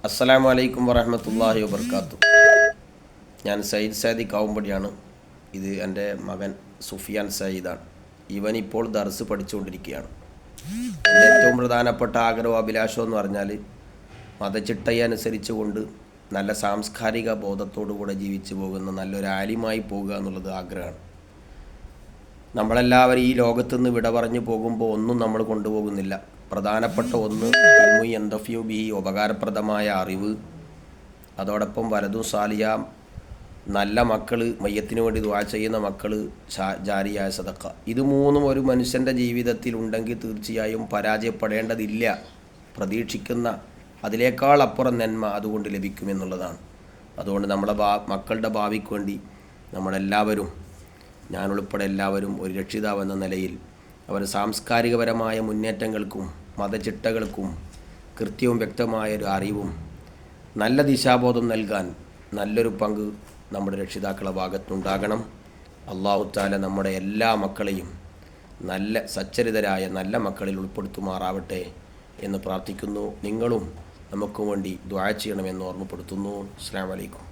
അസ്സലാമു അലൈക്കും വറഹ്മത്തുള്ളാഹി വബർക്കാത്തു. ഞാൻ സയ്യിദ് സാദിഖ് കാവുമ്പടിയാണ്. ഇത് എൻ്റെ മകൻ സുഫിയാൻ സയ്യിദാണ്. ഇവനിപ്പോൾ ദർസ് പഠിച്ചുകൊണ്ടിരിക്കുകയാണ്. എൻ്റെ ഏറ്റവും പ്രധാനപ്പെട്ട ആഗ്രഹവും അഭിലാഷവും എന്ന് പറഞ്ഞാൽ മതചിട്ടയനുസരിച്ചുകൊണ്ട് നല്ല സാംസ്കാരിക ബോധത്തോടുകൂടെ ജീവിച്ചു പോകുന്ന നല്ലൊരു ആലിമായി പോകുക എന്നുള്ളത് ആഗ്രഹമാണ്. നമ്മളെല്ലാവരും ഈ ലോകത്തുനിന്ന് വിട പറഞ്ഞു പോകുമ്പോൾ ഒന്നും നമ്മൾ കൊണ്ടുപോകുന്നില്ല. പ്രധാനപ്പെട്ട ഒന്ന് എന്തഫ്യു ബി, ഉപകാരപ്രദമായ അറിവ്, അതോടൊപ്പം വലതും സാലിയ, നല്ല മക്കൾ, മയ്യത്തിന് വേണ്ടി ദുആ ചെയ്യുന്ന മക്കൾ, ജാരിയായ സദഖ. ഇത് മൂന്നും ഒരു മനുഷ്യൻ്റെ ജീവിതത്തിൽ ഉണ്ടെങ്കിൽ തീർച്ചയായും പരാജയപ്പെടേണ്ടതില്ല. പ്രതീക്ഷിക്കുന്ന അതിനേക്കാൾ അപ്പുറം നന്മ അതുകൊണ്ട് ലഭിക്കുമെന്നുള്ളതാണ്. അതുകൊണ്ട് നമ്മുടെ മക്കളുടെ ഭാവിക്ക് വേണ്ടി നമ്മളെല്ലാവരും, ഞാനുൾപ്പെടെ എല്ലാവരും ഒരു രക്ഷിതാവെന്ന നിലയിൽ അവർ സാംസ്കാരികപരമായ മുന്നേറ്റങ്ങൾക്കും മതചിട്ടകൾക്കും കൃത്യവും വ്യക്തമായൊരു അറിവും നല്ല ദിശാബോധം നൽകാൻ നല്ലൊരു പങ്ക് നമ്മുടെ രക്ഷിതാക്കളുടെ ഭാഗത്തുനിന്നുണ്ടാകണം. അല്ലാഹു തആല നമ്മുടെ എല്ലാ മക്കളെയും നല്ല സച്ചരിതരായ നല്ല മക്കളിൽ ഉൾപ്പെടുത്തുമാറാവട്ടെ എന്ന് പ്രാർത്ഥിക്കുന്നു. നിങ്ങളും നമുക്ക് വേണ്ടി ദുആ ചെയ്യണമെന്ന് ഓർമ്മപ്പെടുത്തുന്നു. അസ്സലാമു അലൈക്കും.